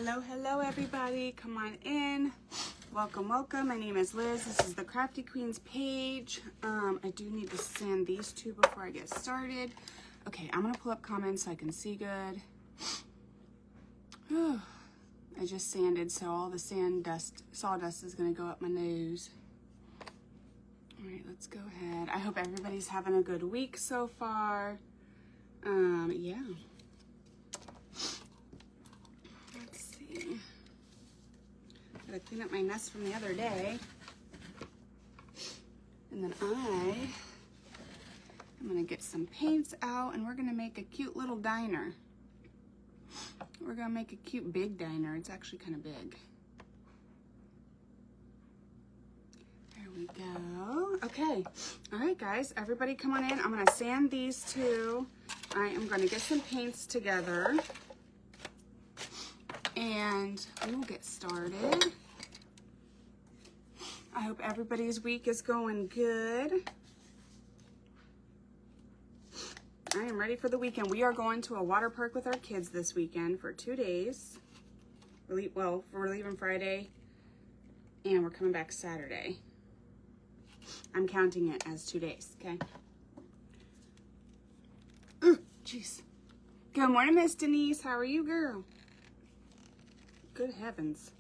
Hello everybody, come on in. Welcome. My name is Liz. This is the Crafty Queens page. I do need to sand these two before I get started. Okay, I'm gonna pull up comments so I can see good. I just sanded, so all the sawdust is gonna go up my nose. All right, let's go ahead. I hope everybody's having a good week so far. Yeah. Gotta clean up my mess from the other day. And then I'm gonna get some paints out and we're gonna make a cute little diner. We're gonna make a cute big diner. It's actually kind of big. There we go. Okay. All right, guys, everybody come on in. I'm gonna sand these two. I am gonna get some paints together and we will get started. I hope everybody's week is going good. I am ready for the weekend. We are going to a water park with our kids this weekend for 2 days. Well, we're leaving Friday and we're coming back Saturday. I'm counting it as 2 days, okay? Ooh, jeez. Good morning, Miss Denise. How are you, girl? Good heavens.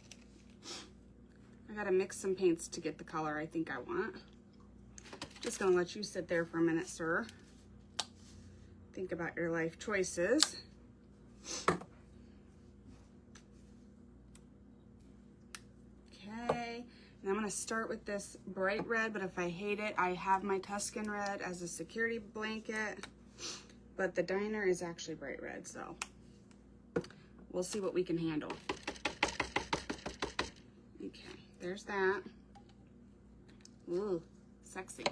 I gotta mix some paints to get the color I think I want. Just gonna let you sit there for a minute, sir. Think about your life choices. Okay, and I'm gonna start with this bright red, but if I hate it, I have my Tuscan red as a security blanket, but the diner is actually bright red, so we'll see what we can handle. Okay. There's that. Ooh, sexy.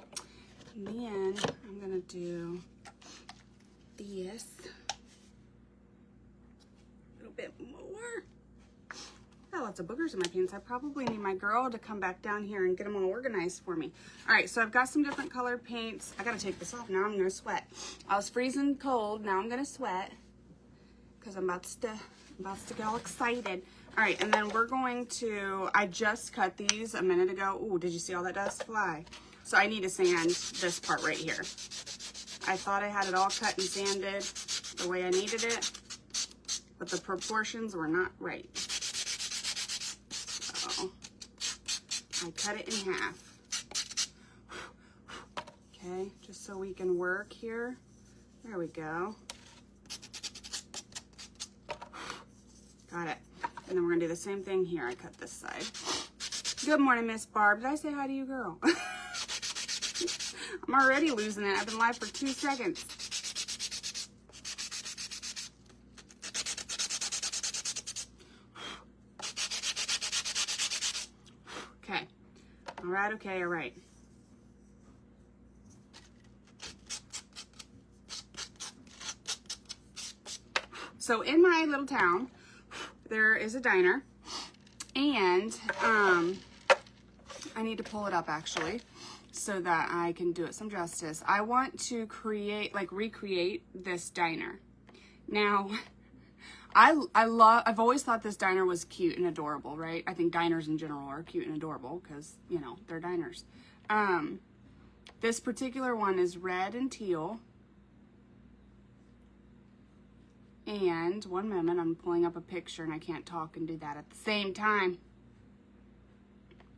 And then I'm gonna do this. A little bit more. Got lots of boogers in my paints. I probably need my girl to come back down here and get them all organized for me. All right, so I've got some different colored paints. I gotta take this off now. I'm gonna sweat. I was freezing cold. Now I'm gonna sweat because I'm about to get all excited. All right, and then we're going to, I just cut these a minute ago. Ooh, did you see all that dust fly? So I need to sand this part right here. I thought I had it all cut and sanded the way I needed it, but the proportions were not right. So I cut it in half. Okay, just so we can work here. There we go. Got it. And then we're gonna do the same thing here. I cut this side. Good morning, Miss Barb. Did I say hi to you, girl? I'm already losing it. I've been live for 2 seconds. Okay. All right, okay, all right. So in my little town, there is a diner, and I need to pull it up actually so that I can do it some justice. I want to recreate this diner. Now, I've always thought this diner was cute and adorable, right? I think diners in general are cute and adorable because, you know, they're diners. This particular one is red and teal. And one moment, I'm pulling up a picture and I can't talk and do that at the same time.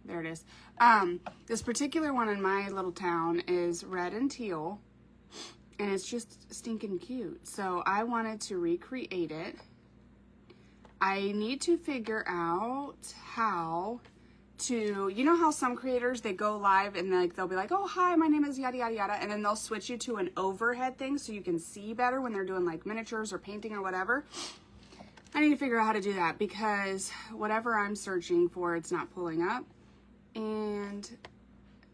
There it is. This particular one in my little town is red and teal, and it's just stinking cute. So I wanted to recreate it. I need to figure out how to, you know how some creators, they go live and they'll be like, oh, hi, my name is yada, yada, yada. And then they'll switch you to an overhead thing so you can see better when they're doing like miniatures or painting or whatever. I need to figure out how to do that because whatever I'm searching for, it's not pulling up. And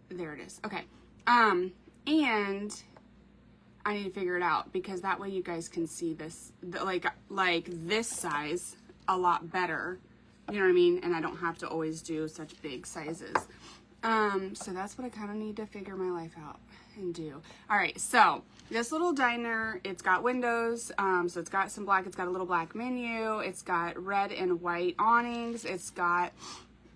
there it is. Okay. And I need to figure it out because that way you guys can see this, like this size a lot better. You know what I mean? And I don't have to always do such big sizes. So that's what I kind of need to figure my life out and do. All right, so this little diner, it's got windows, so it's got some black, it's got a little black menu, it's got red and white awnings, it's got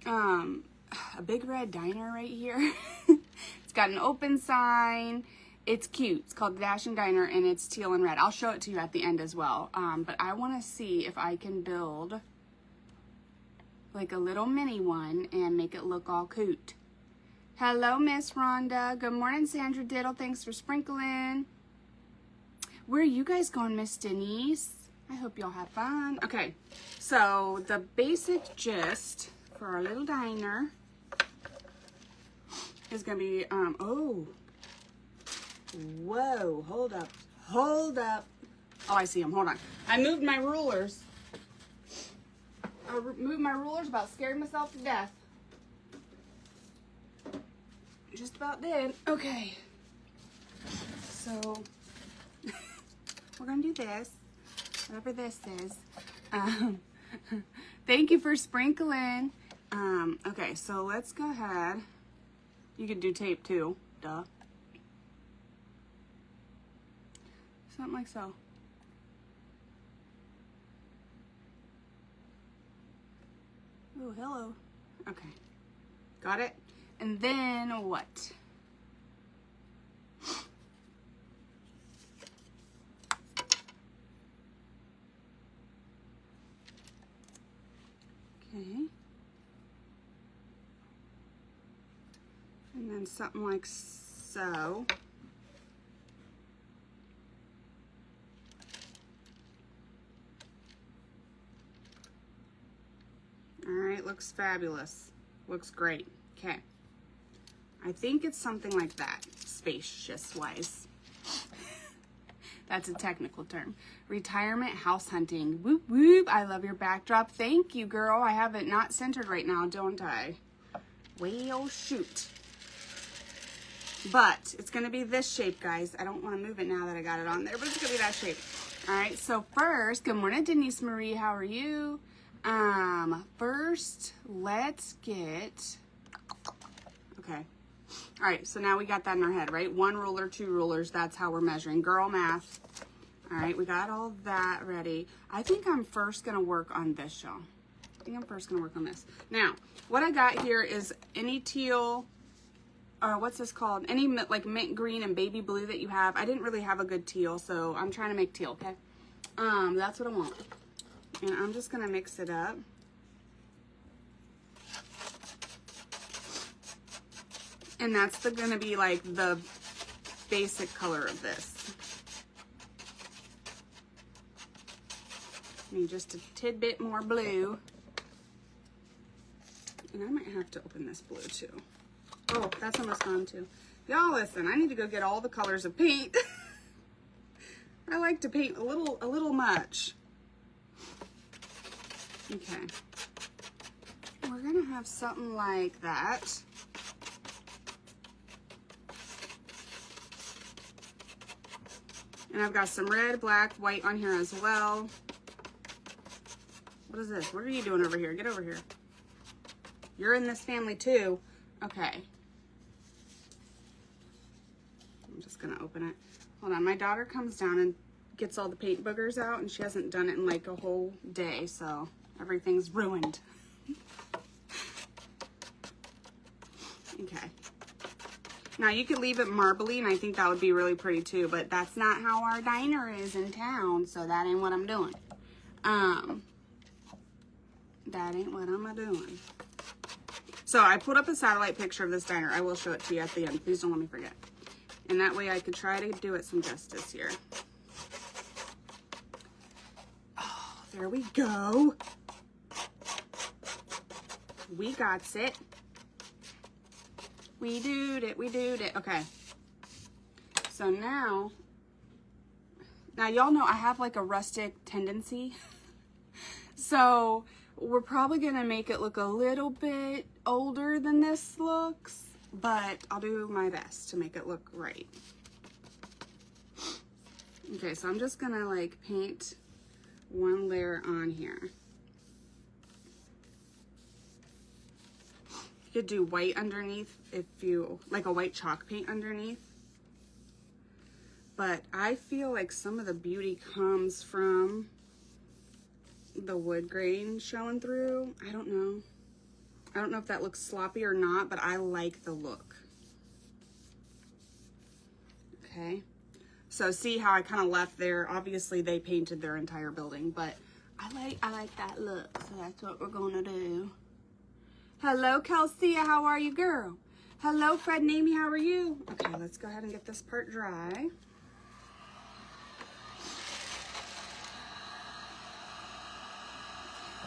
a big red diner right here. It's got an open sign. It's cute. It's called the Dashing Diner, and it's teal and red. I'll show it to you at the end as well. But I want to see if I can build like a little mini one and make it look all cute. Hello, Miss Rhonda. Good morning, Sandra Diddle. Thanks for sprinkling. Where are you guys going, Miss Denise? I hope y'all have fun. Okay, so the basic gist for our little diner is gonna be, oh, whoa, hold up. Oh, I see them, hold on. I moved my rulers. About scared myself to death. Just about did. Okay, so we're gonna do this, whatever this is. Thank you for sprinkling. Okay, so let's go ahead. You could do tape too, duh. Something like so. Oh, hello. Okay, got it. And then what? Okay. And then something like so. All right, looks fabulous. Looks great. Okay. I think it's something like that, spacious-wise. That's a technical term. Retirement house hunting. Whoop, whoop. I love your backdrop. Thank you, girl. I have it not centered right now, don't I? Well, shoot. But it's going to be this shape, guys. I don't want to move it now that I got it on there, but it's going to be that shape. All right, so first, good morning, Denise Marie. How are you? First, let's get... Okay. All right, so now we got that in our head, right? 1 ruler, 2 rulers, that's how we're measuring. Girl math. All right, we got all that ready. I think I'm first gonna work on this, y'all. I think I'm first gonna work on this. Now, what I got here is any teal, or what's this called? Any like mint green and baby blue that you have. I didn't really have a good teal, so I'm trying to make teal, okay? That's what I want. And I'm just gonna mix it up. And that's gonna be like the basic color of this. Need just a tidbit more blue. And I might have to open this blue too. Oh, that's almost gone too. Y'all listen, I need to go get all the colors of paint. I like to paint a little much. Okay. We're gonna have something like that. And I've got some red, black, white on here as well. What is this? What are you doing over here? Get over here. You're in this family too. Okay. I'm just gonna open it. Hold on, my daughter comes down and gets all the paint boogers out, and she hasn't done it in like a whole day, so everything's ruined. Okay. Now you could leave it marbly, and I think that would be really pretty too, but that's not how our diner is in town, so that ain't what I'm doing. That ain't what I'm doing. So I put up a satellite picture of this diner. I will show it to you at the end. Please don't let me forget. And that way I could try to do it some justice here. Oh, there we go. We got it. We doed it. Okay. So now y'all know I have like a rustic tendency. So we're probably gonna make it look a little bit older than this looks, but I'll do my best to make it look right. Okay, so I'm just gonna like paint 1 layer on here. You could do white underneath if you, like a white chalk paint underneath. But I feel like some of the beauty comes from the wood grain showing through. I don't know. I don't know if that looks sloppy or not, but I like the look. Okay. So see how I kind of left there. Obviously they painted their entire building, but I like that look. So that's what we're gonna do. Hello, Kelsey. How are you, girl? Hello, Fred and Amy. How are you? Okay, let's go ahead and get this part dry.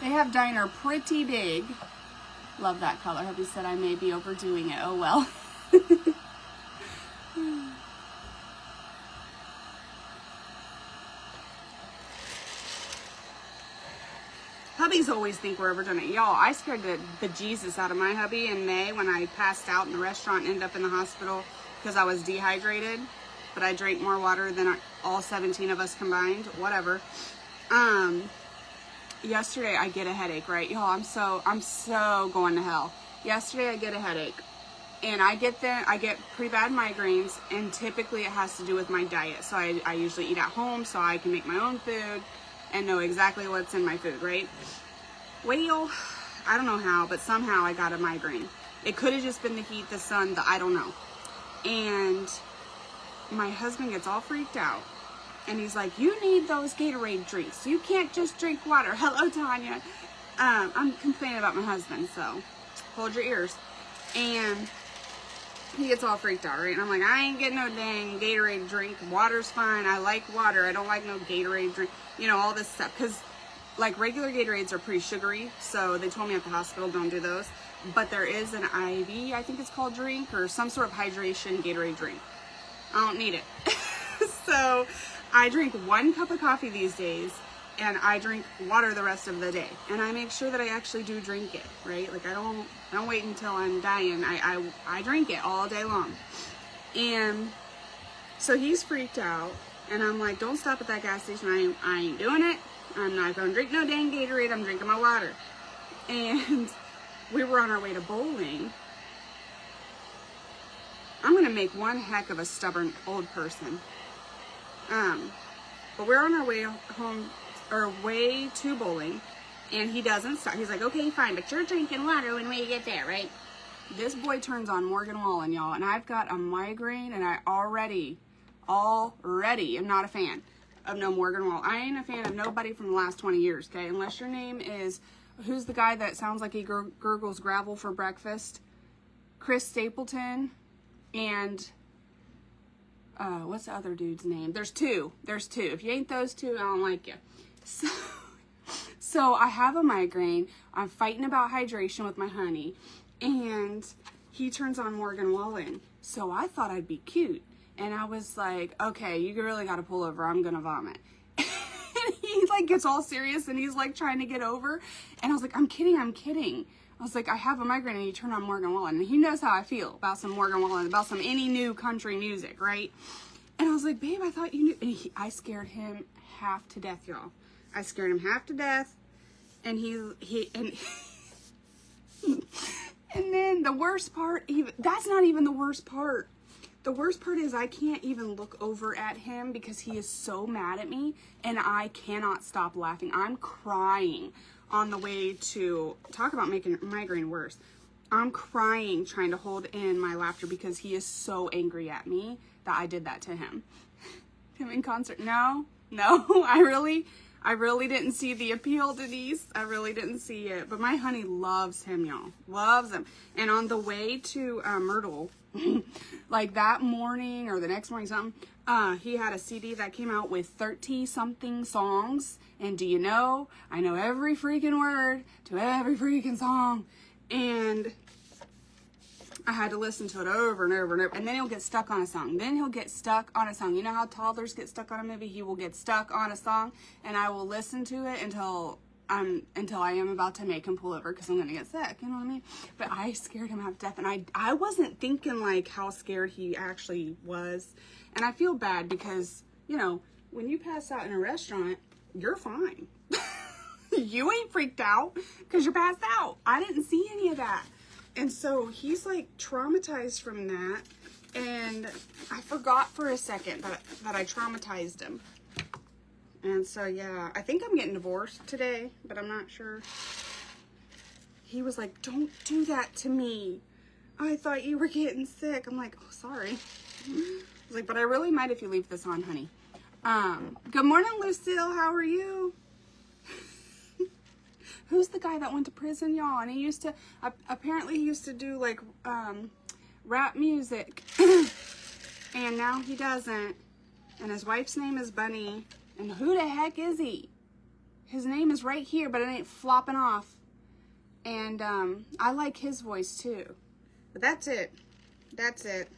They have Diner pretty big. Love that color. Hubby said I may be overdoing it. Oh, well. Hubbies always think we're overdone it. Y'all, I scared the bejesus out of my hubby in May when I passed out in the restaurant and ended up in the hospital because I was dehydrated. But I drank more water than all 17 of us combined. Whatever. Yesterday I get a headache, right? Y'all, I'm so going to hell. Yesterday I get a headache. And I get pretty bad migraines, and typically it has to do with my diet. So I usually eat at home so I can make my own food and know exactly what's in my food, right? Well, I don't know how, but somehow I got a migraine. It could have just been the heat, the sun, I don't know. And my husband gets all freaked out. And he's like, you need those Gatorade drinks. You can't just drink water. Hello, Tanya. I'm complaining about my husband, so hold your ears. And he gets all freaked out, right? And I'm like, I ain't getting no dang Gatorade drink. Water's fine. I like water. I don't like no Gatorade drink. You know, all this stuff. Because, like, regular Gatorades are pretty sugary. So they told me at the hospital, don't do those. But there is an IV, I think it's called, drink. Or some sort of hydration Gatorade drink. I don't need it. So I drink 1 cup of coffee these days. And I drink water the rest of the day. And I make sure that I actually do drink it, right? Like, I don't wait until I'm dying. I drink it all day long. And so he's freaked out. And I'm like, don't stop at that gas station. I ain't doing it. I'm not going to drink no dang Gatorade. I'm drinking my water. And we were on our way to bowling. I'm going to make one heck of a stubborn old person. But we're on our way home, or way to bowling, and he doesn't stop. He's like, okay, fine, but you're drinking water when we get there, right? This boy turns on Morgan Wallen, y'all, and I've got a migraine, and I already am not a fan of no Morgan Wallen. I ain't a fan of nobody from the last 20 years, okay? Unless your name is, who's the guy that sounds like he gurgles gravel for breakfast? Chris Stapleton, and what's the other dude's name? There's two. If you ain't those two, I don't like you. So I have a migraine. I'm fighting about hydration with my honey, and he turns on Morgan Wallen. So I thought I'd be cute, and I was like, okay, you really got to pull over. I'm gonna vomit. And he like gets all serious, and he's like trying to get over, and I was like, I'm kidding. I was like, I have a migraine, and you turn on Morgan Wallen, and he knows how I feel about some Morgan Wallen, about some any new country music, right? And I was like, babe, I thought you knew. And I scared him half to death, y'all. I scared him half to death, and and then the worst part, that's not even the worst part. The worst part is I can't even look over at him because he is so mad at me, and I cannot stop laughing. I'm crying on the way to, talk about making migraine worse. I'm crying trying to hold in my laughter because he is so angry at me that I did that to him. Him in concert. No, I really didn't see the appeal, Denise. I really didn't see it. But my honey loves him, y'all. Loves him. And on the way to Myrtle, like that morning or the next morning something, he had a CD that came out with 30-something songs. And do you know, I know every freaking word to every freaking song. And I had to listen to it over and over and over. And then he'll get stuck on a song. You know how toddlers get stuck on a movie? He will get stuck on a song, and I will listen to it until I am about to make him pull over because I'm going to get sick. You know what I mean? But I scared him half to death, and I wasn't thinking like how scared he actually was. And I feel bad because, you know, when you pass out in a restaurant, you're fine. You ain't freaked out because you're passed out. I didn't see any of that. And so he's like traumatized from that. And I forgot for a second that I traumatized him. And so, yeah, I think I'm getting divorced today, but I'm not sure. He was like, don't do that to me. I thought you were getting sick. I'm like, oh, sorry. I was like, but I really might if you leave this on, honey. Good morning, Lucille. How are you? Who's the guy that went to prison, y'all? And he used to, apparently he used to do like rap music. And now he doesn't. And his wife's name is Bunny. And who the heck is he? His name is right here, but it ain't flopping off. And I like his voice too. But that's it. That's it.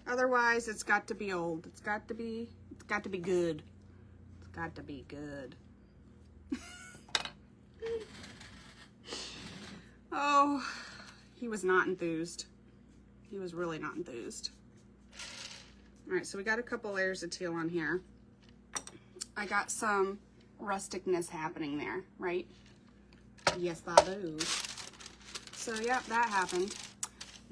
Otherwise, it's got to be old. It's got to be good. It's got to be good. Oh, he was not enthused. He was really not enthused. All right, so we got a couple layers of teal on here. I got some rusticness happening there, right? Yes, I do. So, yep, that happened.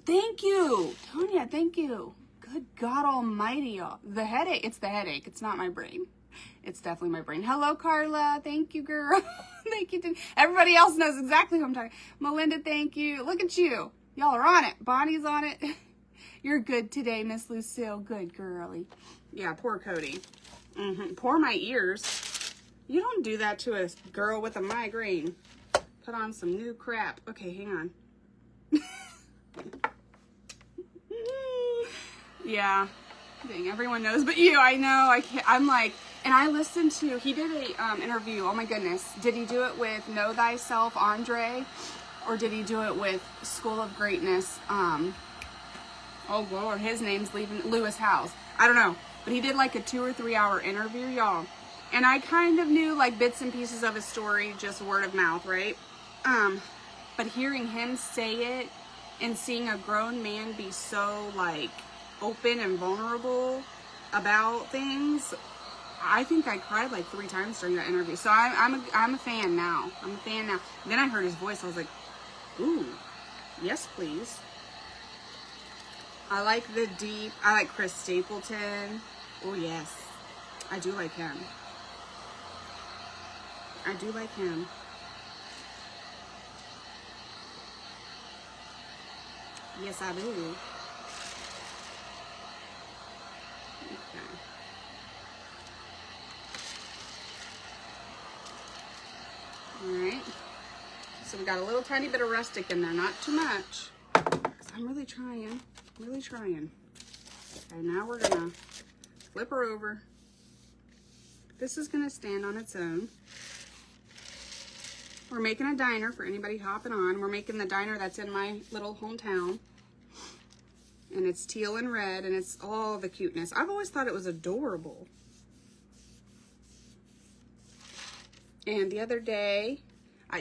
Thank you, Tonya, thank you. Good God almighty, y'all. The headache, it's the headache. It's not my brain. It's definitely my brain. Hello, Carla. Thank you, girl. Thank you. Everybody else knows exactly who I'm talking. Melinda, thank you. Look at you. Y'all are on it. Bonnie's on it. You're good today, Miss Lucille. Good girly. Yeah, poor Cody. Poor my ears. You don't do that to a girl with a migraine. Put on some new crap. Okay, hang on. Yeah. Dang, everyone knows but you. I know. I can't. I'm like, and I listened to, he did a interview. Oh my goodness. Did he do it with Know Thyself, Andre? Or did he do it with School of Greatness? Oh Lord, his name's leaving, Lewis Howes. I don't know. But he did like a 2 or 3 hour interview, y'all. And I kind of knew like bits and pieces of his story, just word of mouth, right? But hearing him say it and seeing a grown man be so like open and vulnerable about things, I think I cried like 3 times during that interview. So I'm a fan now. I'm a fan now. And then I heard his voice. I was like, ooh, yes, please. I like the deep. I like Chris Stapleton. Oh yes, I do like him. I do like him. Yes, I do. Okay. Alright. So we got a little tiny bit of rustic in there, not too much. 'Cause I'm really trying. Really trying. Okay, now we're gonna flip her over. This is gonna stand on its own. We're making a diner for anybody hopping on. We're making the diner that's in my little hometown. And it's teal and red, and it's all the cuteness. I've always thought it was adorable. And the other day,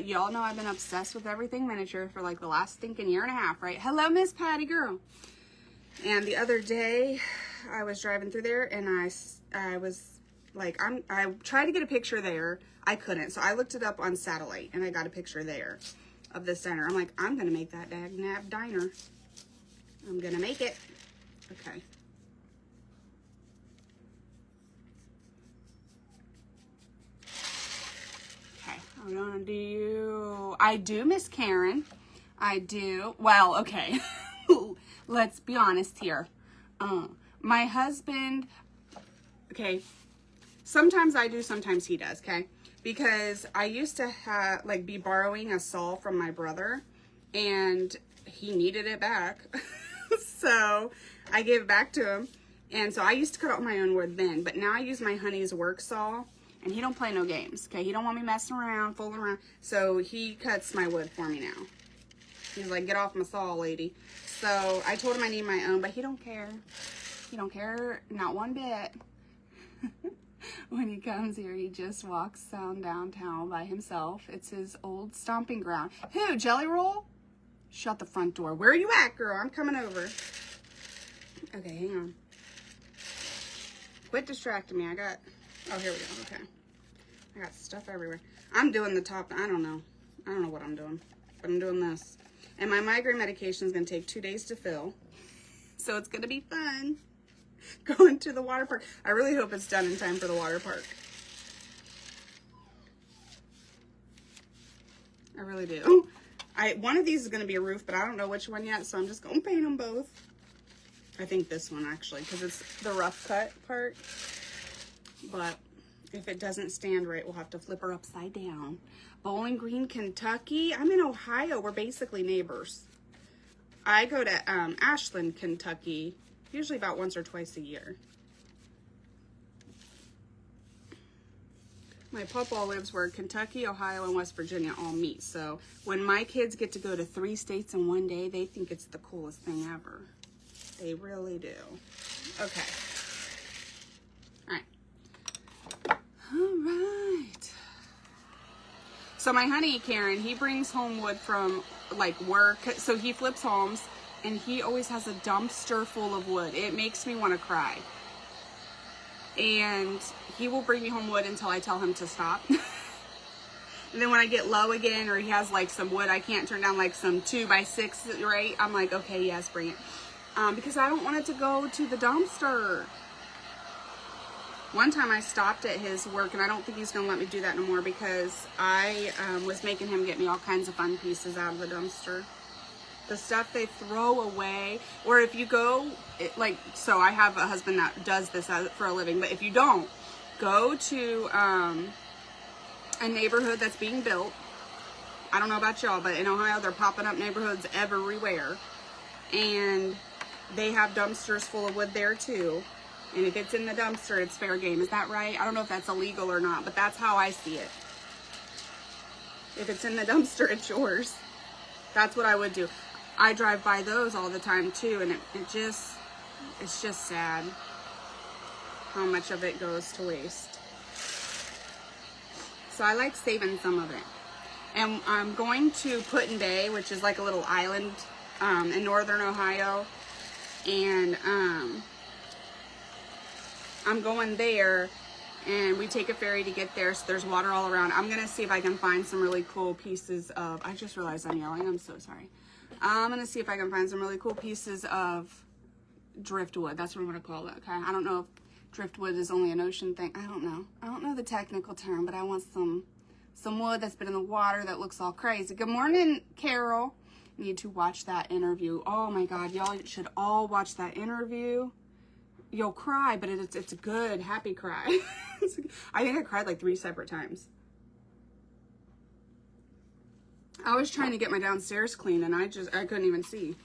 y'all know I've been obsessed with everything miniature for like the last stinking year and a half, right? Hello, Miss Patty girl. And the other day, I was driving through there, and I was like, I tried to get a picture there. I couldn't, so I looked it up on satellite, and I got a picture there of this diner. I'm like, I'm gonna make that dag-nab diner. I'm gonna make it. Okay. Okay, I'm gonna do, I do, Miss Karen. I do. Well, okay. Let's be honest here. My husband, okay, sometimes I do, sometimes he does, okay? Because I used to have, like, be borrowing a saw from my brother, and he needed it back. So I gave it back to him. And so I used to cut out my own wood then, but now I use my honey's work saw, and he don't play no games, okay? He don't want me messing around, fooling around. So he cuts my wood for me now. He's like, get off my saw, lady. So I told him I need my own, but he don't care. He don't care, not one bit. When he comes here, he just walks downtown by himself. It's his old stomping ground. Who, Jelly Roll? Shut the front door. Where are you at, girl? I'm coming over. Okay, hang on. Quit distracting me. Oh, here we go. Okay. I got stuff everywhere. I'm doing the top. I don't know what I'm doing. but I'm doing this. And my migraine medication is going to take 2 days to fill. So it's going to be fun going to the water park. I really hope it's done in time for the water park. I really do. One of these is going to be a roof, but I don't know which one yet, so I'm just going to paint them both. I think this one, actually, because it's the rough cut part. But if it doesn't stand right, we'll have to flip her upside down. Bowling Green, Kentucky. I'm in Ohio. We're basically neighbors. I go to Ashland, Kentucky, usually about once or twice a year. My papa lives where Kentucky, Ohio, and West Virginia all meet. So when my kids get to go to 3 states in one day, they think it's the coolest thing ever. They really do. Okay. All right. All right. So my honey, Karen, he brings home wood from like work. So he flips homes and he always has a dumpster full of wood. It makes me want to cry. And he will bring me home wood until I tell him to stop. And then when I get low again, or he has like some wood I can't turn down, like some 2x6, right? I'm like, okay, yes, bring it. Because I don't want it to go to the dumpster. One time I stopped at his work, and I don't think he's going to let me do that no more, because I was making him get me all kinds of fun pieces out of the dumpster. The stuff they throw away, or if you go, so I have a husband that does this for a living, but if you don't, go to a neighborhood that's being built. I don't know about y'all, but in Ohio, they're popping up neighborhoods everywhere, and they have dumpsters full of wood there too. And if it's in the dumpster, it's fair game. Is that right? I don't know if that's illegal or not, but that's how I see it. If it's in the dumpster, it's yours. That's what I would do. I drive by those all the time too, and it's just sad how much of it goes to waste. So I like saving some of it. And I'm going to Put-in-Bay, which is like a little island in northern Ohio. And I'm going there, and we take a ferry to get there, so there's water all around. I'm going to see if I can find some really cool pieces of, I just realized I'm yelling, I'm so sorry. I'm going to see if I can find some really cool pieces of driftwood. That's what I'm going to call it, okay? I don't know if driftwood is only an ocean thing. I don't know. I don't know the technical term, but I want some wood that's been in the water that looks all crazy. Good morning, Carol. Need to watch that interview. Oh my God, y'all should all watch that interview. You'll cry, but it's a good, happy cry. I think I cried like 3 separate times. I was trying to get my downstairs clean, and I couldn't even see.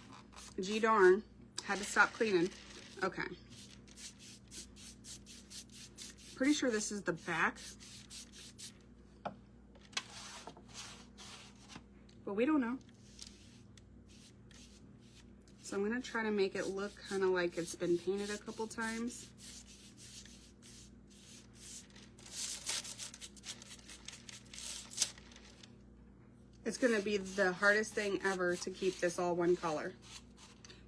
Gee darn. Had to stop cleaning. Okay. Pretty sure this is the back. But we don't know. So I'm going to try to make it look kind of like it's been painted a couple times. It's going to be the hardest thing ever to keep this all one color.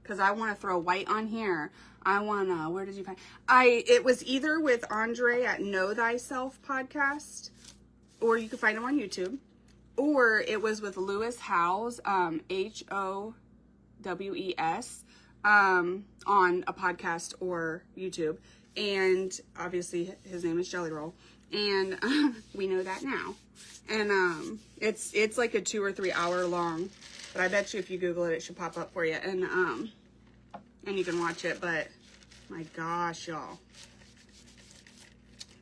Because I want to throw white on here. I want to, where did you find? It was either with Andre at Know Thyself podcast, or you can find him on YouTube, or it was with Lewis Howes, Howes, on a podcast or YouTube. And obviously his name is Jelly Roll. And we know that now. And it's like a 2 or 3 hour long. But I bet you if you Google it, it should pop up for you. And you can watch it. But my gosh, y'all.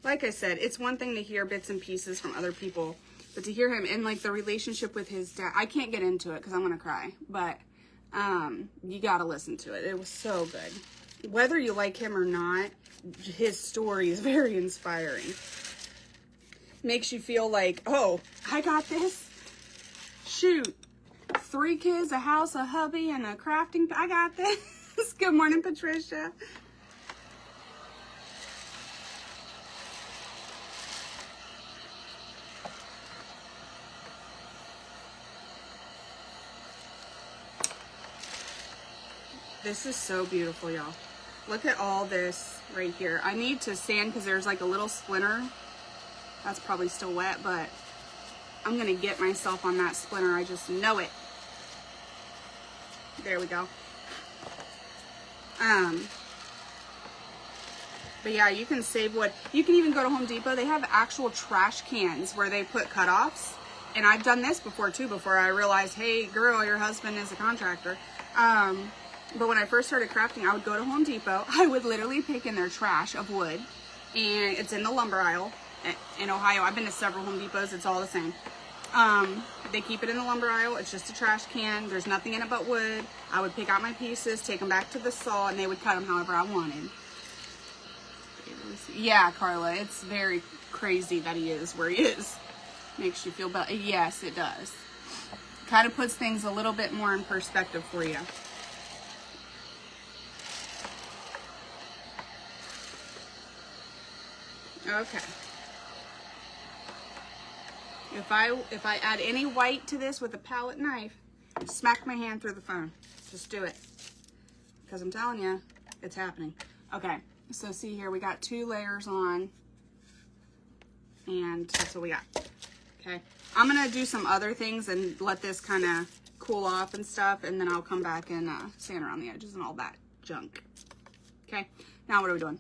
Like I said, it's one thing to hear bits and pieces from other people. But to hear him and like the relationship with his dad, I can't get into it because I'm going to cry. But you got to listen to it. It was so good. Whether you like him or not, his story is very inspiring. Makes you feel like, oh, I got this. Shoot. 3 kids, a house, a hubby, and a crafting. I got this. Good morning, Patricia. This is so beautiful, y'all. Look at all this right here. I need to sand because there's like a little splinter. That's probably still wet, but I'm gonna get myself on that splinter. I just know it. There we go. But yeah, you can save wood. You can even go to Home Depot. They have actual trash cans where they put cutoffs. And I've done this before too, before I realized, hey girl, your husband is a contractor. But when I first started crafting, I would go to Home Depot. I would literally pick in their trash of wood, and it's in the lumber aisle in Ohio. I've been to several Home Depots. It's all the same. They keep it in the lumber aisle. It's just a trash can. There's nothing in it but wood. I would pick out my pieces, take them back to the saw, and they would cut them however I wanted. Yeah, Carla, it's very crazy that he is where he is. Makes you feel better. Yes, it does. Kind of puts things a little bit more in perspective for you. Okay. If I add any white to this with a palette knife, smack my hand through the phone. Just do it. Because I'm telling you, it's happening. Okay, so see here, we got 2 layers on. And that's what we got. Okay, I'm going to do some other things and let this kind of cool off and stuff. And then I'll come back and sand around the edges and all that junk. Okay, now what are we doing?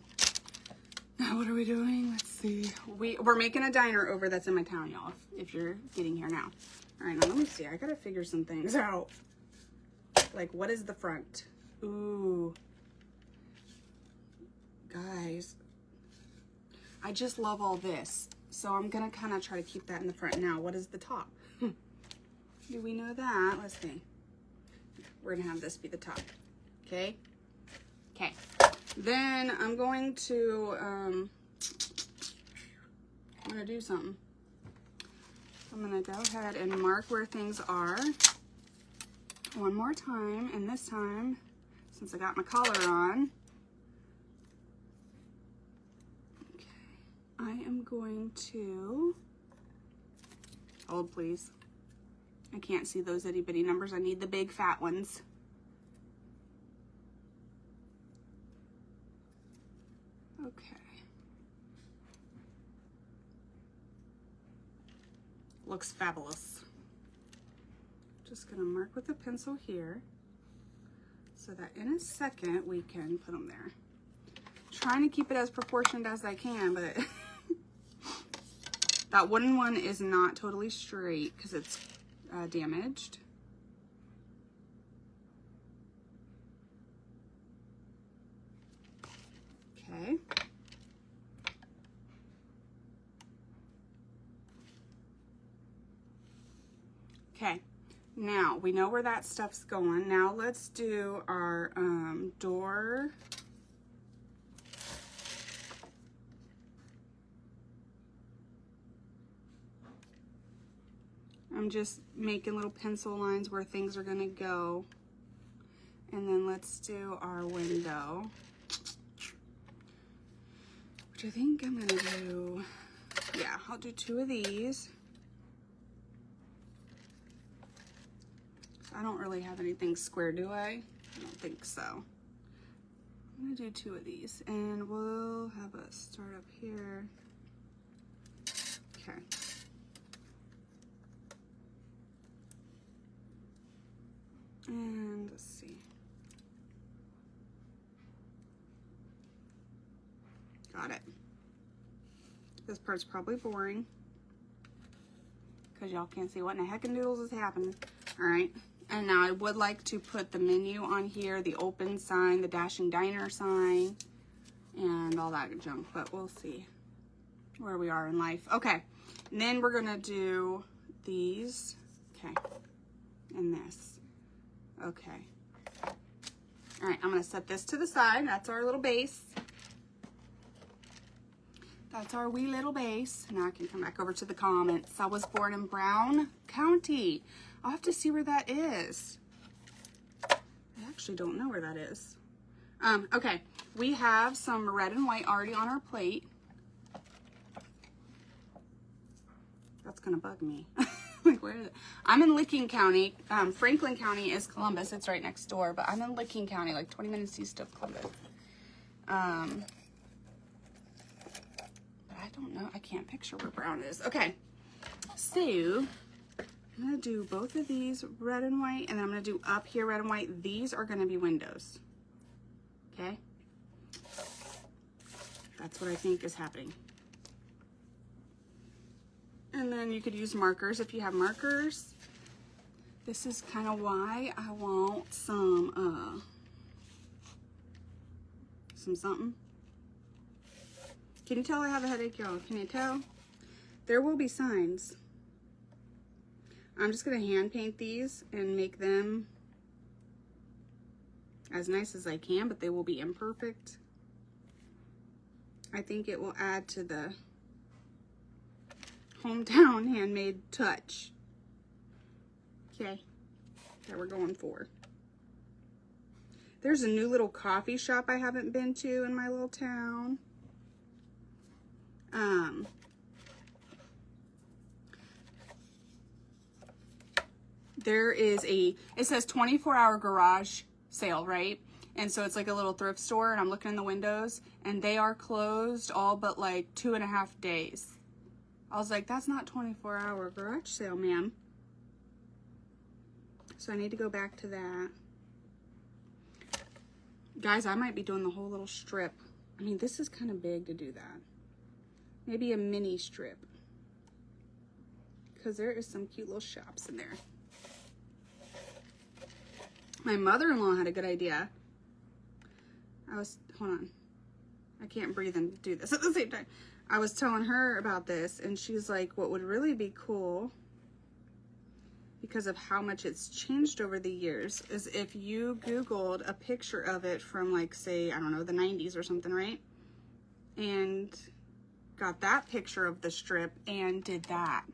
Now what are we doing? Let's see. We're making a diner over that's in my town, y'all, if you're getting here now. All right, now let me see. I gotta figure some things out. Like, what is the front? Ooh. Guys, I just love all this. So I'm gonna kind of try to keep that in the front. Now, what is the top? Do we know that? Let's see. We're gonna have this be the top. Okay? Okay. Then I'm going to, do something. I'm going to go ahead and mark where things are one more time. And this time, since I got my collar on, okay, I am going to, hold please. I can't see those itty bitty numbers. I need the big fat ones. Okay. Looks fabulous. Just gonna mark with a pencil here so that in a second we can put them there. Trying to keep it as proportioned as I can, but that wooden one is not totally straight because it's damaged. Okay. Okay, now we know where that stuff's going. Now let's do our door. I'm just making little pencil lines where things are gonna go. And then let's do our window, which I think I'm gonna do, yeah, I'll do 2 of these. I don't really have anything square, do I? I don't think so. I'm gonna do 2 of these, and we'll have a start up here. Okay. And let's see. Got it. This part's probably boring because y'all can't see what in the heck and doodles is happening. All right. And now I would like to put the menu on here, the open sign, the Dashing Diner sign, and all that junk, but we'll see where we are in life. Okay, and then we're gonna do these, okay, and this, okay. All right, I'm gonna set this to the side. That's our little base. That's our wee little base. Now I can come back over to the comments. I was born in Brown County. I'll have to see where that is. I actually don't know where that is. Okay, we have some red and white already on our plate. That's gonna bug me. Like, where is it? I'm in Licking County. Franklin County is Columbus. It's right next door, but I'm in Licking County, like 20 minutes east of Columbus. But I don't know. I can't picture where Brown is. Okay. So I'm gonna do both of these red and white, and then I'm gonna do up here red and white. These are gonna be windows, okay? That's what I think is happening. And then you could use markers if you have markers. This is kind of why I want some something. Can you tell I have a headache, y'all? Can you tell? There will be signs. I'm just gonna hand paint these and make them as nice as I can, but they will be imperfect. I think it will add to the hometown handmade touch. Okay, that we're going for. There's a new little coffee shop I haven't been to in my little town. There is it says 24-hour garage sale, right? And so it's like a little thrift store, and I'm looking in the windows, and they are closed all but like 2.5 days. I was like, that's not 24-hour garage sale, ma'am. So I need to go back to that. Guys, I might be doing the whole little strip. I mean, this is kind of big to do that. Maybe a mini strip. Because there is some cute little shops in there. My mother-in-law had a good idea. Hold on. I can't breathe and do this at the same time. I was telling her about this, and she's like, what would really be cool, because of how much it's changed over the years, is if you Googled a picture of it from, like, say, I don't know, the 90s or something, right? And got that picture of the strip and did that.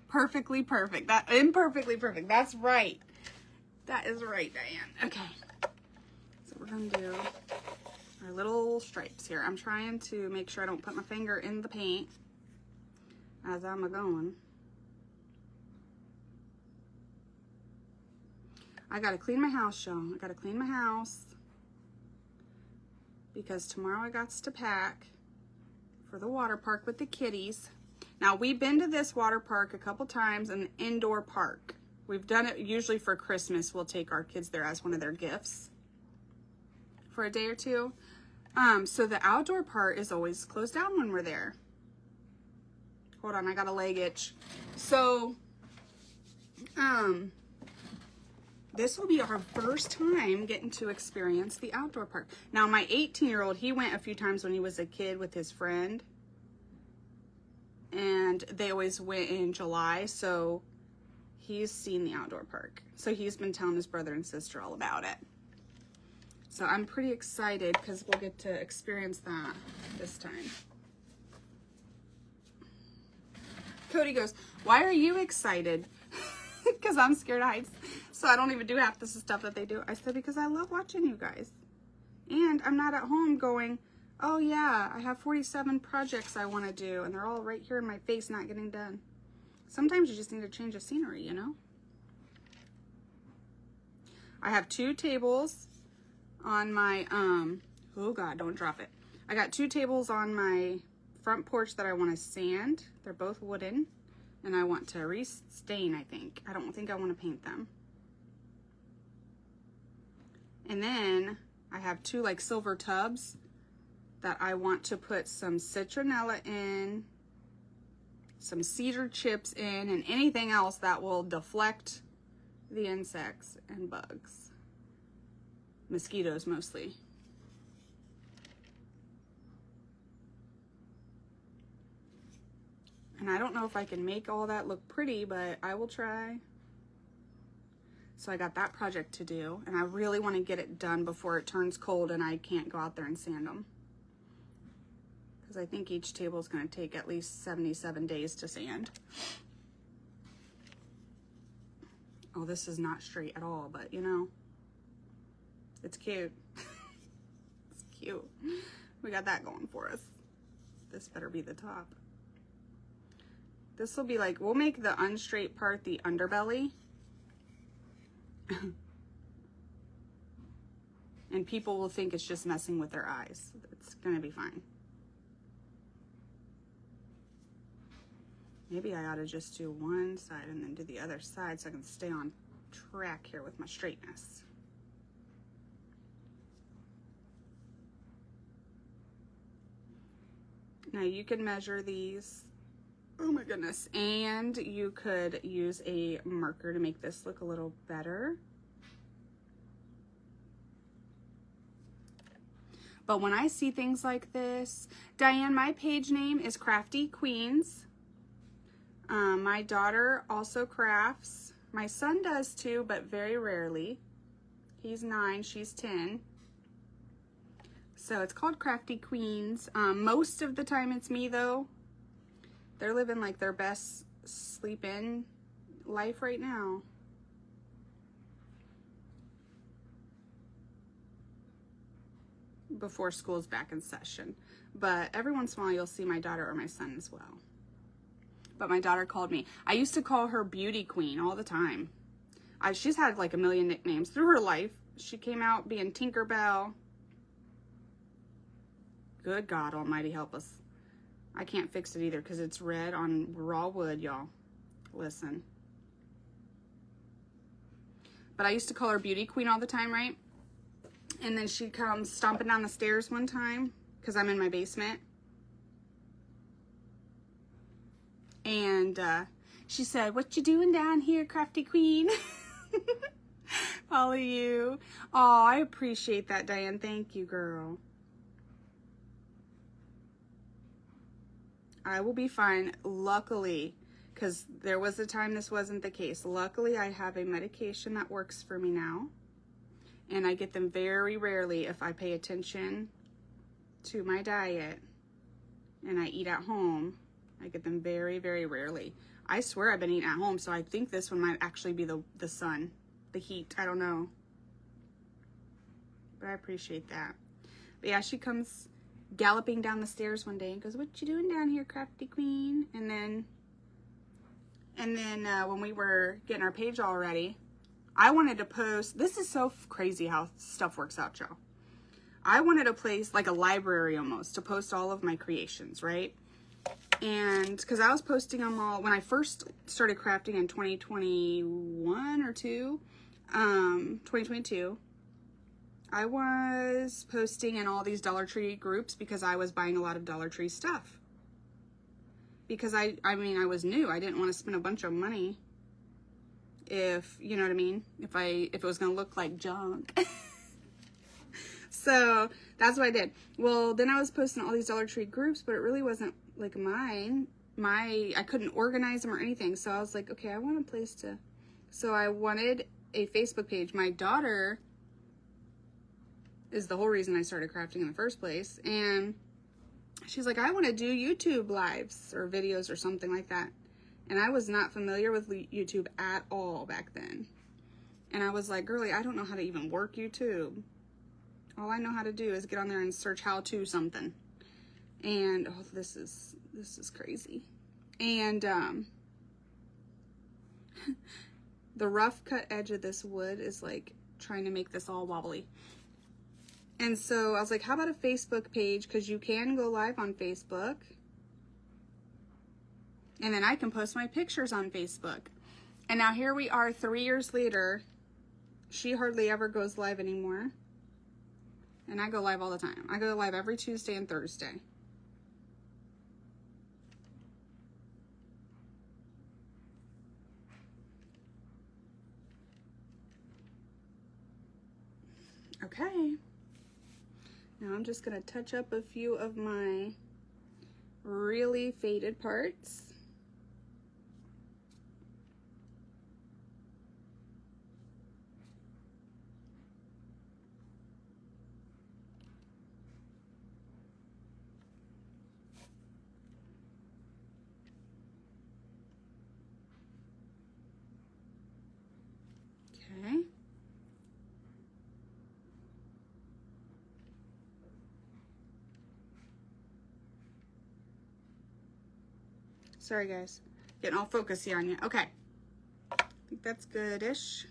Perfectly perfect. That imperfectly perfect. That's right. That is right, Diane. Okay. So we're going to do our little stripes here. I'm trying to make sure I don't put my finger in the paint as I'm going. I gotta clean my house, y'all. I gotta clean my house because tomorrow I got to pack for the water park with the kiddies. Now, we've been to this water park a couple times, an indoor park. We've done it usually for Christmas. We'll take our kids there as one of their gifts for a day or two. So the outdoor part is always closed down when we're there. Hold on, I got a leg itch. So, this will be our first time getting to experience the outdoor park. Now, my 18-year-old, he went a few times when he was a kid with his friend. And they always went in July, so he's seen the outdoor park. So he's been telling his brother and sister all about it. So I'm pretty excited because we'll get to experience that this time. Cody goes, why are you excited? Because I'm scared of heights. So I don't even do half the stuff that they do. I said, because I love watching you guys. And I'm not at home going, oh yeah, I have 47 projects I want to do. And they're all right here in my face not getting done. Sometimes you just need a change of scenery, you know? I have 2 tables on my, oh God, don't drop it. I got 2 tables on my front porch that I want to sand. They're both wooden. And I want to restain, I think. I don't think I want to paint them. And then I have 2 like silver tubs that I want to put some citronella in, some cedar chips in, and anything else that will deflect the insects and bugs. Mosquitoes mostly. And I don't know if I can make all that look pretty, but I will try. So I got that project to do, and I really want to get it done before it turns cold and I can't go out there and sand them. Because I think each table is going to take at least 77 days to sand. Oh, this is not straight at all, but you know, it's cute. It's cute. We got that going for us. This better be the top. This will be like, we'll make the unstraight part the underbelly. And people will think it's just messing with their eyes. It's gonna be fine. Maybe I ought to just do one side and then do the other side so I can stay on track here with my straightness. Now you can measure these, oh my goodness, and you could use a marker to make this look a little better. But when I see things like this, Diane, my page name is Crafty Queens. My daughter also crafts. My son does too, but very rarely. He's 9, she's 10. So it's called Crafty Queens. Most of the time it's me though. They're living like their best sleep-in life right now. Before school's back in session. But every once in a while you'll see my daughter or my son as well. But my daughter called me. I used to call her Beauty Queen all the time. She's had like a million nicknames through her life. She came out being Tinkerbell. Good God Almighty help us. I can't fix it either because it's red on raw wood, y'all. Listen. But I used to call her Beauty Queen all the time, right? And then she'd come stomping down the stairs one time because I'm in my basement. And she said, "What you doing down here, Crafty Queen?" All of you. Oh, I appreciate that, Diane. Thank you, girl. I will be fine, luckily, because there was a time this wasn't the case. Luckily, I have a medication that works for me now. And I get them very rarely if I pay attention to my diet and I eat at home. I get them very, very rarely. I swear I've been eating at home, so I think this one might actually be the sun, the heat. I don't know. But I appreciate that. But yeah, she comes galloping down the stairs one day and goes, "What you doing down here, Crafty Queen?" And then when we were getting our page all ready, I wanted to post, this is so crazy how stuff works out, y'all. I wanted a place, like a library almost, to post all of my creations, right? And because I was posting them all, when I first started crafting in 2021 or 2022, I was posting in all these Dollar Tree groups because I was buying a lot of Dollar Tree stuff. Because I mean, I was new. I didn't want to spend a bunch of money if, you know what I mean, if it was gonna look like junk. So that's what I did. Well, then I was posting all these Dollar Tree groups, but it really wasn't like mine. I couldn't organize them or anything. So I was like, okay, I want a place to, so I wanted a Facebook page. My daughter is the whole reason I started crafting in the first place. And she's like, I want to do YouTube lives or videos or something like that. And I was not familiar with YouTube at all back then. And I was like, girlie, I don't know how to even work YouTube. All I know how to do is get on there and search how to something. And oh, this is crazy. And the rough cut edge of this wood is like trying to make this all wobbly. And so I was like, how about a Facebook page? Because you can go live on Facebook. And then I can post my pictures on Facebook. And now here we are 3 years later. She hardly ever goes live anymore. And I go live all the time. I go live every Tuesday and Thursday. Okay. Now I'm just going to touch up a few of my really faded parts. Okay. Sorry guys, getting all focused here on you. Okay, I think that's good-ish.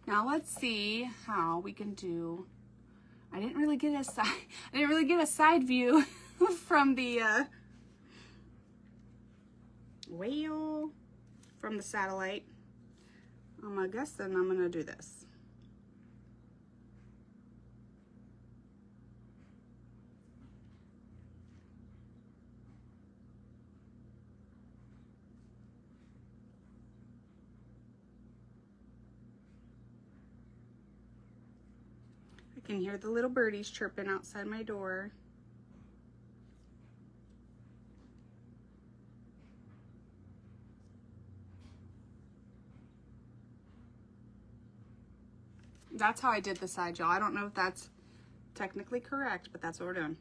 Now let's see how we can do. I didn't really get a side view from the whale from the satellite. I guess then I'm gonna do this. I can hear the little birdies chirping outside my door. That's how I did the side, y'all. I don't know if that's technically correct, but that's what we're doing.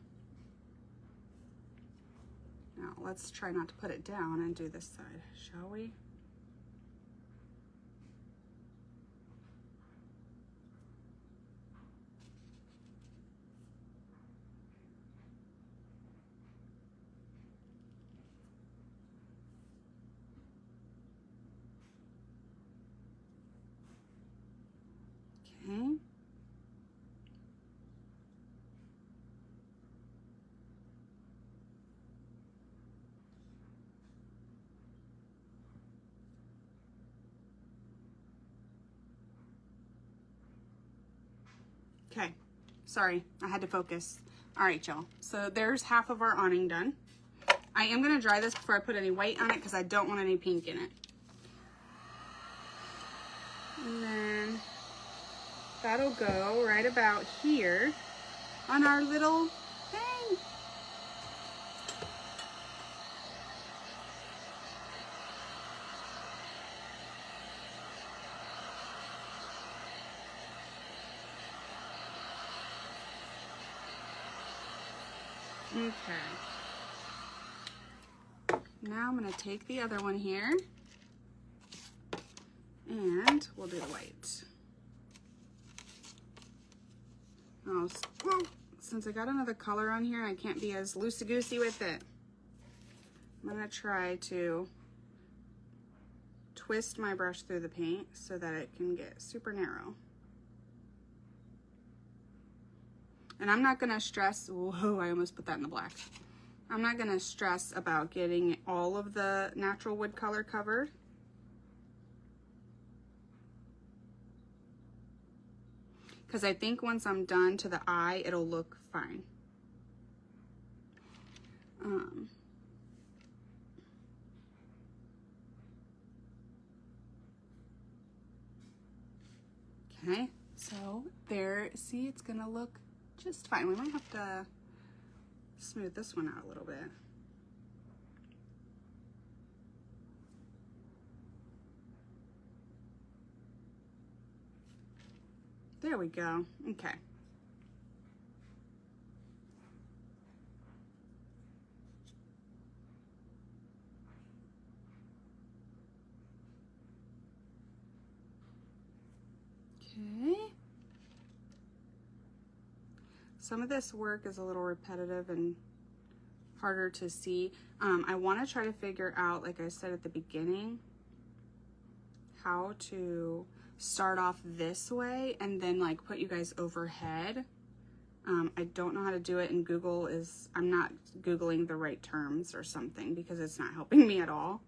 Now, let's try not to put it down and do this side, shall we? Okay. Okay, sorry, I had to focus. All right, y'all, so there's half of our awning done. I am gonna dry this before I put any white on it because I don't want any pink in it. And then that'll go right about here on our little thing. Okay. Now I'm gonna take the other one here and we'll do the white. Oh, whoa. Since I got another color on here, I can't be as loosey-goosey with it. I'm gonna try to twist my brush through the paint so that it can get super narrow. And I'm not gonna stress, whoa, I almost put that in the black. I'm not gonna stress about getting all of the natural wood color covered. Because I think once I'm done to the eye, it'll look fine. Okay, so there, see, it's gonna look just fine. We might have to smooth this one out a little bit. There we go. Okay. Okay. Some of this work is a little repetitive and harder to see. I want to try to figure out, like I said at the beginning, how to start off this way and then like put you guys overhead. I don't know how to do it, and I'm not Googling the right terms or something because it's not helping me at all.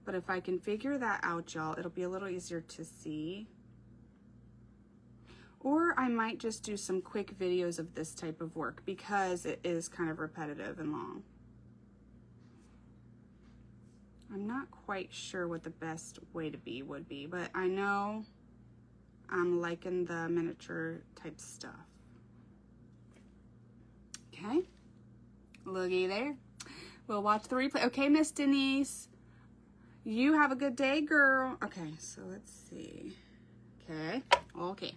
But if I can figure that out, y'all, it'll be a little easier to see. Or I might just do some quick videos of this type of work because it is kind of repetitive and long. I'm not quite sure what the best way to be would be, but I know I'm liking the miniature type stuff. Okay, looky there. We'll watch the replay. Okay, Miss Denise, you have a good day, girl. Okay, so let's see. Okay, okay.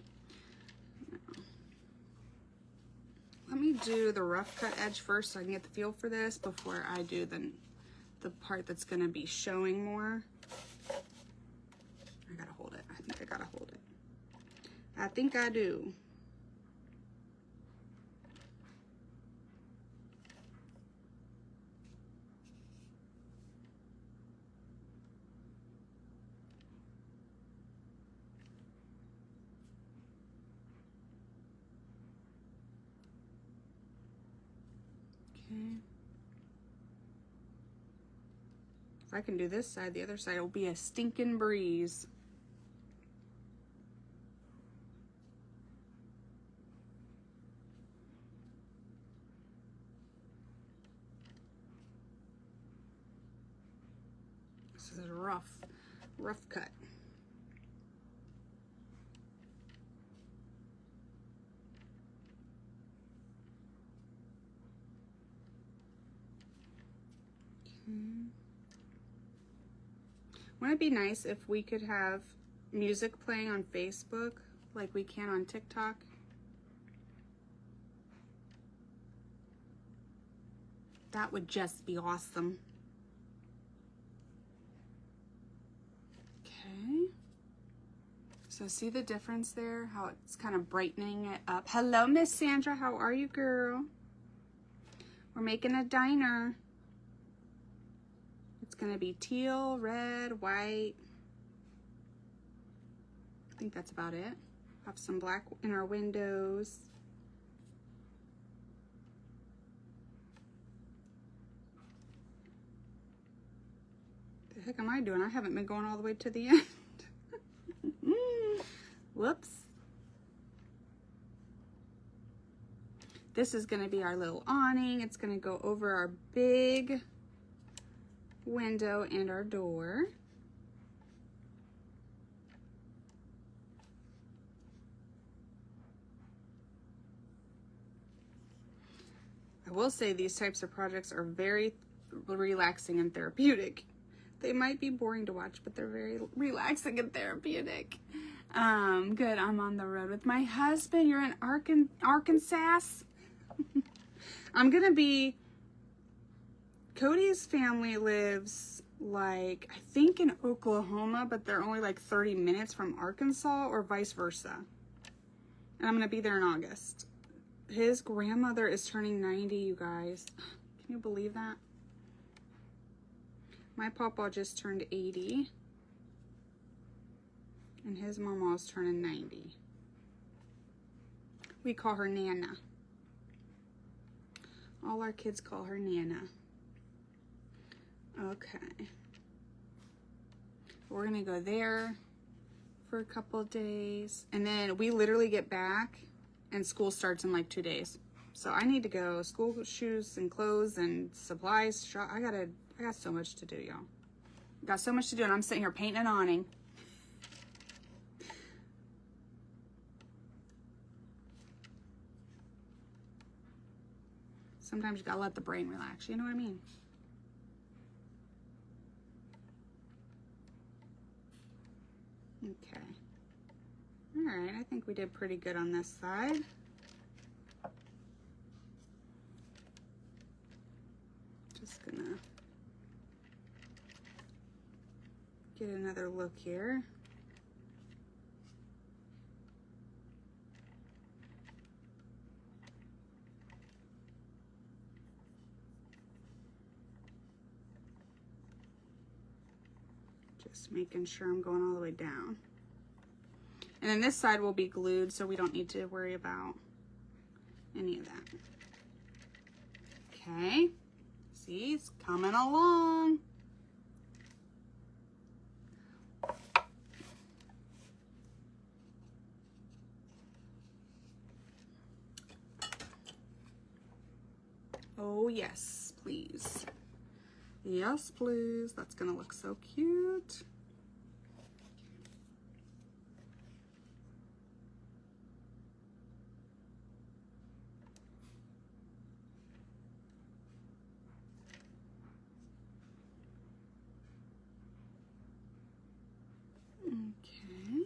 Let me do the rough cut edge first so I can get the feel for this before I do the part that's gonna be showing more. I gotta hold it. I think I gotta hold it. I think I do. Okay. If I can do this side, the other side will be a stinking breeze. This is a rough cut. Wouldn't it be nice if we could have music playing on Facebook like we can on TikTok? That would just be awesome. Okay. So see the difference there? How it's kind of brightening it up. Hello, Miss Sandra. How are you, girl? We're making a diner. It's gonna be teal, red, white. I think that's about it. Have some black in our windows. The heck am I doing? I haven't been going all the way to the end. Whoops. This is gonna be our little awning. It's gonna go over our big window and our door. I will say these types of projects are very relaxing and therapeutic. They might be boring to watch, but they're very relaxing and therapeutic. Good, I'm on the road with my husband. You're in Arkansas? I'm gonna be, Cody's family lives like, I think in Oklahoma, but they're only like 30 minutes from Arkansas or vice versa. And I'm gonna be there in August. His grandmother is turning 90, you guys. Can you believe that? My papa just turned 80. And his mama's turning 90. We call her Nana. All our kids call her Nana. Okay. We're gonna go there for a couple of days. And then we literally get back and school starts in like 2 days. So I need to go school shoes and clothes and supplies. I got so much to do, y'all. Got so much to do and I'm sitting here painting an awning. Sometimes you gotta let the brain relax, you know what I mean? Okay. All right, I think we did pretty good on this side. Just gonna get another look here. Just making sure I'm going all the way down. And then this side will be glued, so we don't need to worry about any of that. Okay, see, it's coming along. Oh yes, please. Yes, please. That's gonna look so cute. Okay.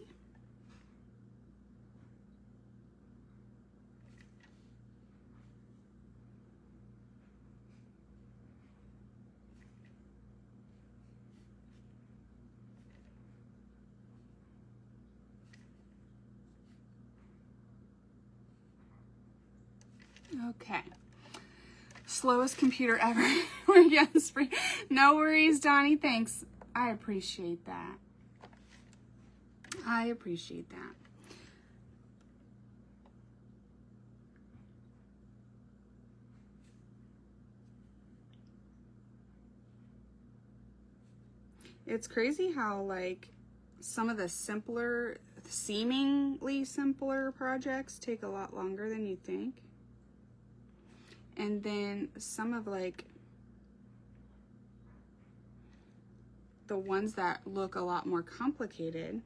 Okay. Slowest computer ever. We're getting free. No worries, Donnie. Thanks. I appreciate that. I appreciate that. It's crazy how like some of the seemingly simpler projects take a lot longer than you think. And then some of like the ones that look a lot more complicated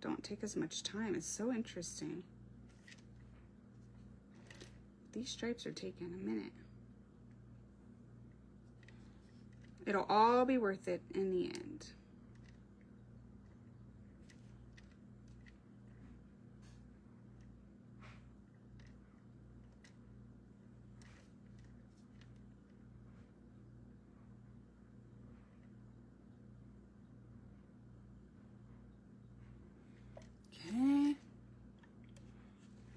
don't take as much time. It's so interesting. These stripes are taking a minute. It'll all be worth it in the end. Okay.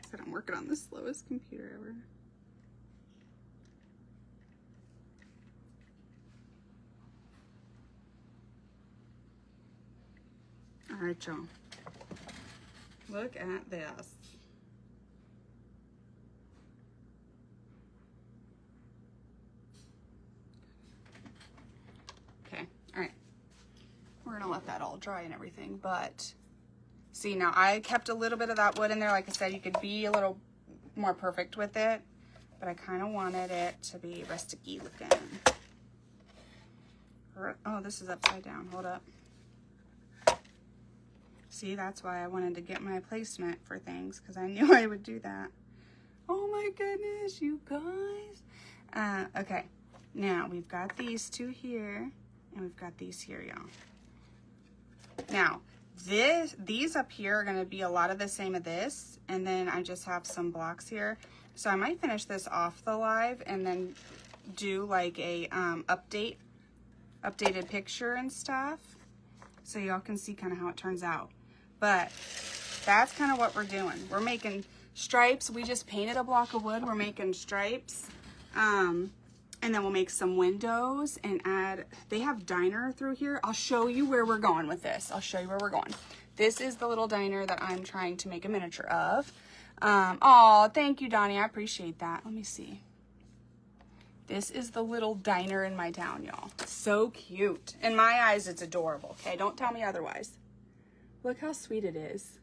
Said I'm working on the slowest computer ever. All right, y'all. Look at this. Okay, all right. We're gonna let that all dry and everything, but see, now I kept a little bit of that wood in there. Like I said, you could be a little more perfect with it, but I kind of wanted it to be rustic-y looking. Oh, this is upside down. Hold up. See, that's why I wanted to get my placement for things, because I knew I would do that. Oh my goodness, you guys. Okay, now we've got these two here, and we've got these here, y'all. Now, these up here are going to be a lot of the same of this, and then I just have some blocks here. So I might finish this off the live and then do like a updated picture and stuff, so y'all can see kind of how it turns out. But that's kind of what we're doing. We're making stripes. We just painted a block of wood. We're making stripes. And then we'll make some windows and add, they have diner through here. I'll show you where we're going with this. I'll show you where we're going. This is the little diner that I'm trying to make a miniature of. Oh, thank you, Donnie. I appreciate that. Let me see. This is the little diner in my town, y'all. So cute. In my eyes, it's adorable. Okay, don't tell me otherwise. Look how sweet it is.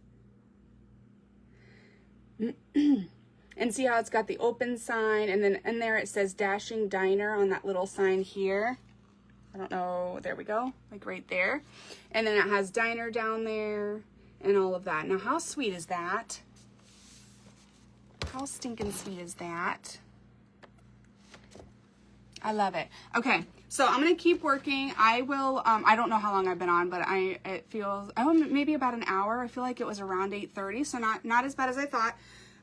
And see how it's got the open sign, and then in there it says Dashing Diner on that little sign here. I don't know, there we go, like right there. And then it has diner down there and all of that. Now how sweet is that? How stinking sweet is that? I love it. Okay, so I'm gonna keep working. I will, I don't know how long I've been on, but it feels, oh, maybe about an hour. I feel like it was around 8:30, so not as bad as I thought.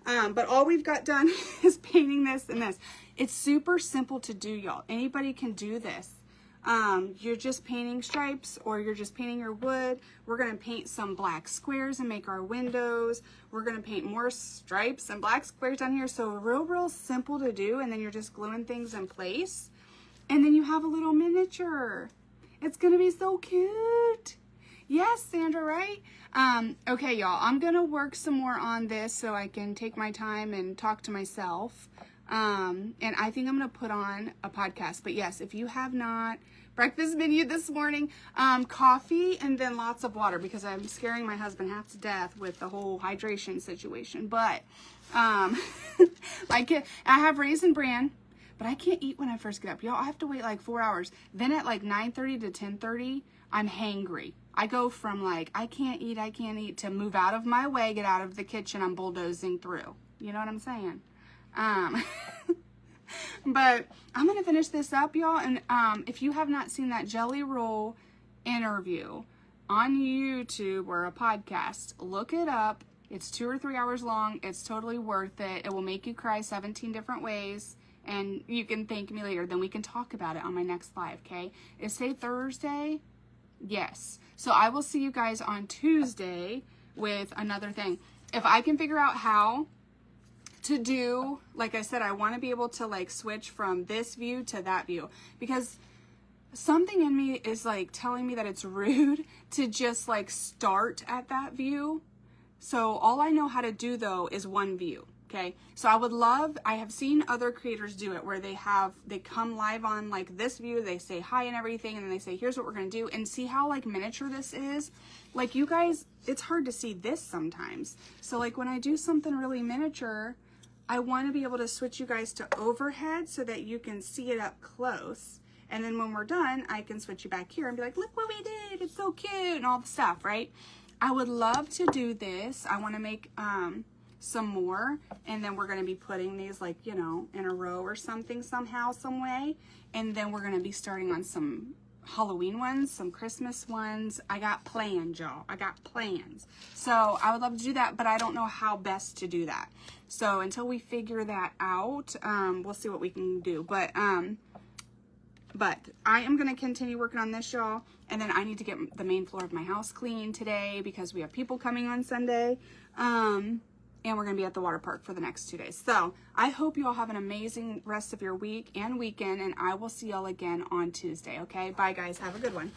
But all we've got done is painting this and this. It's super simple to do, y'all. Anybody can do this. You're just painting stripes, or you're just painting your wood. We're gonna paint some black squares and make our windows. We're gonna paint more stripes and black squares down here. So real simple to do, and then you're just gluing things in place. And then you have a little miniature. It's gonna be so cute. Yes, Sandra, right? Okay, y'all, I'm gonna work some more on this so I can take my time and talk to myself. And I think I'm gonna put on a podcast. But yes, if you have not, breakfast menu this morning, coffee and then lots of water, because I'm scaring my husband half to death with the whole hydration situation. But I have Raisin Bran, but I can't eat when I first get up. Y'all, I have to wait like 4 hours. Then at like 9:30 to 10:30, I'm hangry. I go from like, I can't eat, to move out of my way, get out of the kitchen, I'm bulldozing through. You know what I'm saying? But I'm going to finish this up, y'all. And if you have not seen that Jelly Roll interview on YouTube or a podcast, look it up. It's 2 or 3 hours long. It's totally worth it. It will make you cry 17 different ways. And you can thank me later. Then we can talk about it on my next live, okay? Is say Thursday? Yes. So I will see you guys on Tuesday with another thing. If I can figure out how to do, like I said, I want to be able to like switch from this view to that view, because something in me is like telling me that it's rude to just like start at that view. So all I know how to do though is one view. Okay, so I have seen other creators do it where they come live on like this view, they say hi and everything, and then they say, here's what we're gonna do, and see how like miniature this is? Like you guys, it's hard to see this sometimes. So like when I do something really miniature, I wanna be able to switch you guys to overhead so that you can see it up close. And then when we're done, I can switch you back here and be like, look what we did, it's so cute, and all the stuff, right? I would love to do this. I wanna make, some more, and then we're going to be putting these like, you know, in a row or something somehow, some way, and then we're going to be starting on some Halloween ones, some Christmas ones. I got plans, y'all. I got plans. So I would love to do that, but I don't know how best to do that. So until we figure that out, we'll see what we can do. But I am going to continue working on this, y'all, and then I need to get the main floor of my house clean today because we have people coming on Sunday. And we're going to be at the water park for the next 2 days. So I hope you all have an amazing rest of your week and weekend, and I will see y'all again on Tuesday, okay? Bye, guys. Have a good one.